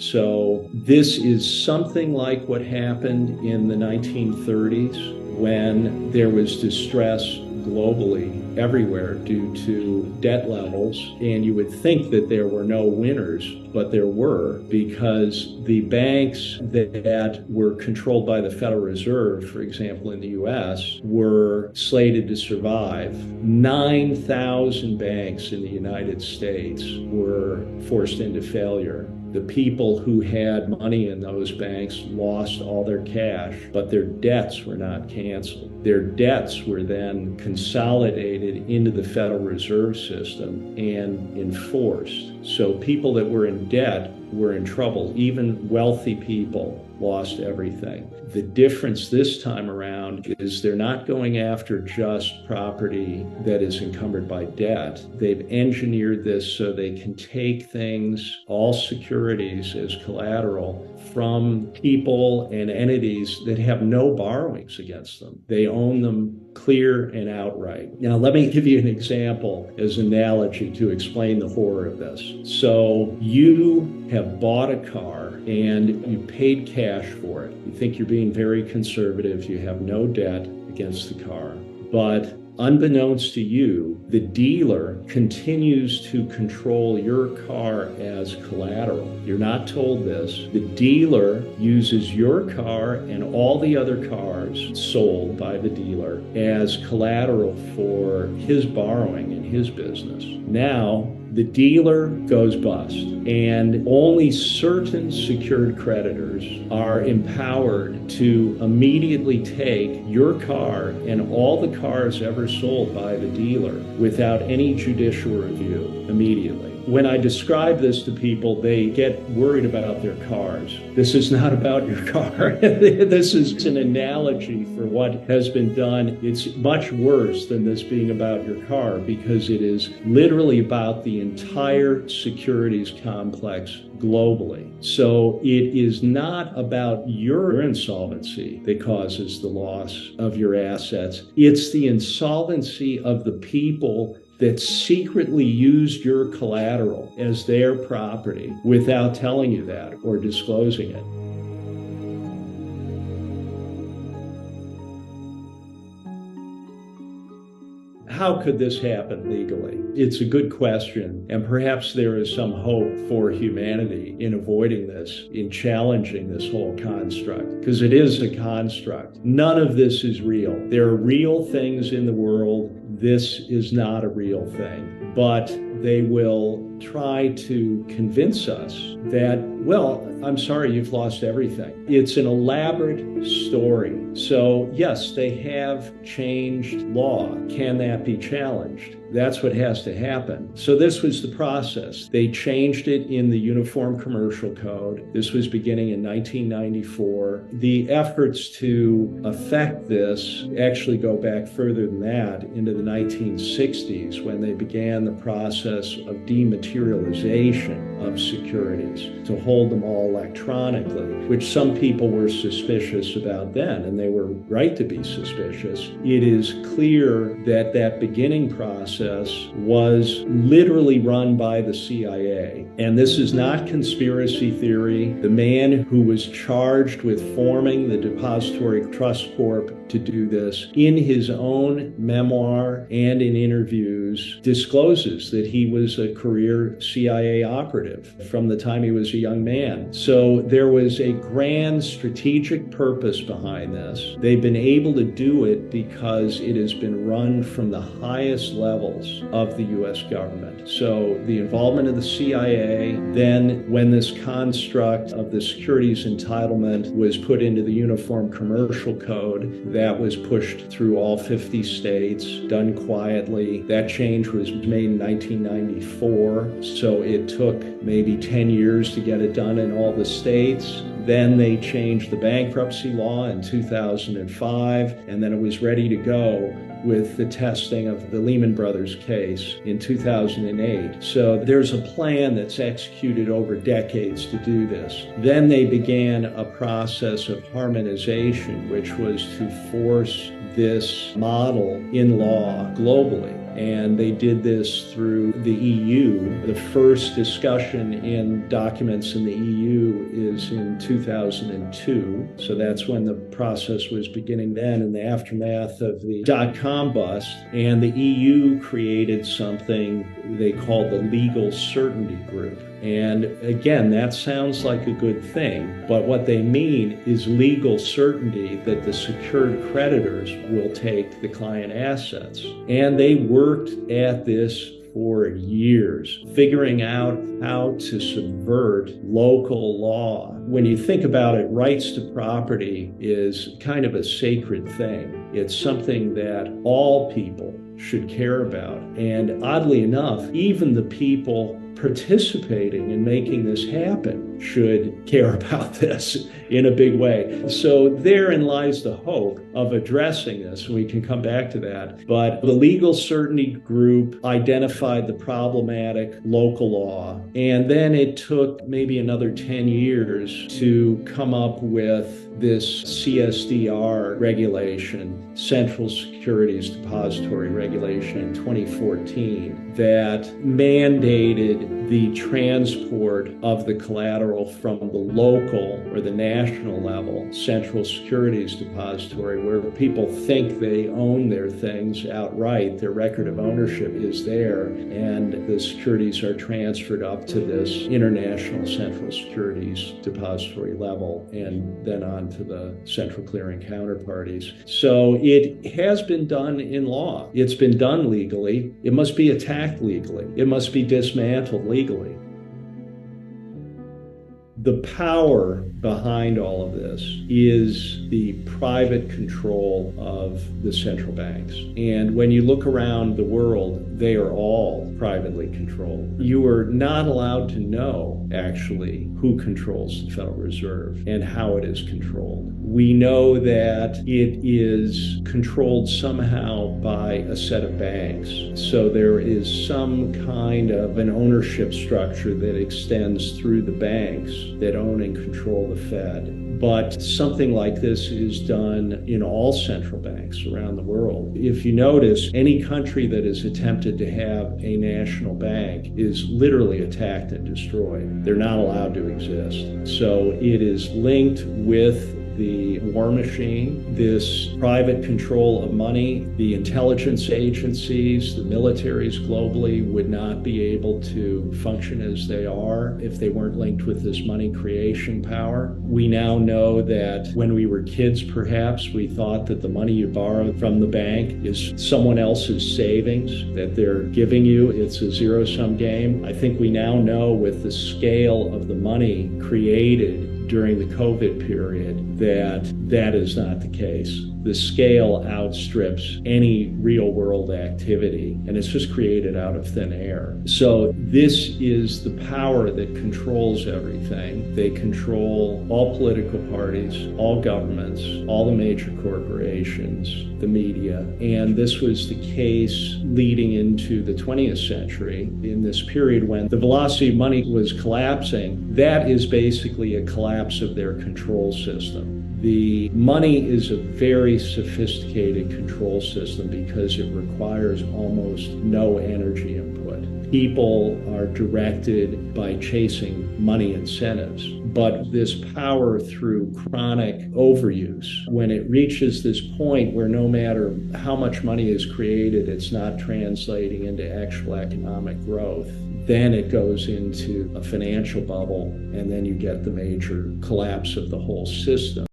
So this is something like what happened in the 1930s when there was distress globally everywhere due to debt levels. And you would think that there were no winners, but there were, because the banks that were controlled by the Federal Reserve, for example, in the US, were slated to survive. 9,000 banks in the United States were forced into failure. The people who had money in those banks lost all their cash, but their debts were not canceled. Their debts were then consolidated into the Federal Reserve System and enforced. So people that were in debt were in trouble. Even wealthy people lost everything. The difference this time around is they're not going after just property that is encumbered by debt. They've engineered this so they can take things, all securities as collateral, from people and entities that have no borrowings against them. They own them clear and outright. Now, let me give you an example as an analogy to explain the horror of this. So you have bought a car and you paid cash for it. You think you're being very conservative. You have no debt against the car. But unbeknownst to you, the dealer continues to control your car as collateral. You're not told this. The dealer uses your car and all the other cars sold by the dealer as collateral for his borrowing in his business. Now, the dealer goes bust, and only certain secured creditors are empowered to immediately take your car and all the cars ever sold by the dealer without any judicial review immediately. When I describe this to people, they get worried about their cars. This is not about your car. This is an analogy for what has been done. It's much worse than this being about your car, because it is literally about the entire securities complex globally. So it is not about your insolvency that causes the loss of your assets. It's the insolvency of the people that secretly used your collateral as their property without telling you that or disclosing it. How could this happen legally? It's a good question, and perhaps there is some hope for humanity in avoiding this, in challenging this whole construct, because it is a construct. None of this is real. There are real things in the world. This is not a real thing, but they will try to convince us that, well, I'm sorry, you've lost everything. It's an elaborate story. So yes, they have changed law. Can that be challenged? That's what has to happen. So this was the process. They changed it in the Uniform Commercial Code. This was beginning in 1994. The efforts to affect this actually go back further than that, into the 1960s, when they began the process of dematerialization of securities to hold them all electronically, which some people were suspicious about then, and they were right to be suspicious. It is clear that that beginning process was literally run by the CIA. And this is not conspiracy theory. The man who was charged with forming the Depository Trust Corp to do this, in his own memoir and in interviews, discloses that he was a career CIA operative from the time he was a young man. So there was a grand strategic purpose behind this. They've been able to do it because it has been run from the highest levels of the U.S. government. So the involvement of the CIA, then when this construct of the securities entitlement was put into the Uniform Commercial Code, that was pushed through all 50 states, done quietly. That change was made in 1994, so it took maybe 10 years to get it done in all the states. Then they changed the bankruptcy law in 2005, and then it was ready to go with the testing of the Lehman Brothers case in 2008. So there's a plan that's executed over decades to do this. Then they began a process of harmonization, which was to force this model in law globally. And they did this through the EU. The first discussion in documents in the EU is in 2002. So that's when the process was beginning then, in the aftermath of the dot-com bust. And the EU created something they called the Legal Certainty Group. And again, that sounds like a good thing, but what they mean is legal certainty that the secured creditors will take the client assets. And they worked at this for years, figuring out how to subvert local law. When you think about it, rights to property is kind of a sacred thing. It's something that all people should care about. And oddly enough, even the people participating in making this happen should care about this in a big way. So therein lies the hope of addressing this, and we can come back to that. But the Legal Certainty Group identified the problematic local law, and then it took maybe another 10 years to come up with this CSDR regulation, Central Securities Depository Regulation in 2014, that mandated the transport of the collateral from the local or the national level, Central Securities Depository, where people think they own their things outright. Their record of ownership is there, and the securities are transferred up to this international Central Securities Depository level and then on to the central clearing counterparties. So it has been done in law. It's been done legally. It must be attacked legally. It must be dismantled legally. The power behind all of this is the private control of the central banks. And when you look around the world, they are all privately controlled. You are not allowed to know, actually, who controls the Federal Reserve and how it is controlled. We know that it is controlled somehow by a set of banks. So there is some kind of an ownership structure that extends through the banks that own and control the Fed. But something like this is done in all central banks around the world. If you notice, any country that has attempted to have a national bank is literally attacked and destroyed. They're not allowed to exist. So it is linked with the war machine, this private control of money. The intelligence agencies, the militaries globally would not be able to function as they are if they weren't linked with this money creation power. We now know that when we were kids, perhaps, we thought that the money you borrow from the bank is someone else's savings that they're giving you. It's a zero-sum game. I think we now know with the scale of the money created during the COVID period that that is not the case. The scale outstrips any real world activity, and it's just created out of thin air. So this is the power that controls everything. They control all political parties, all governments, all the major corporations, the media, and this was the case leading into the 20th century. In this period when the velocity of money was collapsing, that is basically a collapse of their control system. The money is a very sophisticated control system because it requires almost no energy input. People are directed by chasing money incentives, but this power through chronic overuse, when it reaches this point where no matter how much money is created, it's not translating into actual economic growth, then it goes into a financial bubble, and then you get the major collapse of the whole system.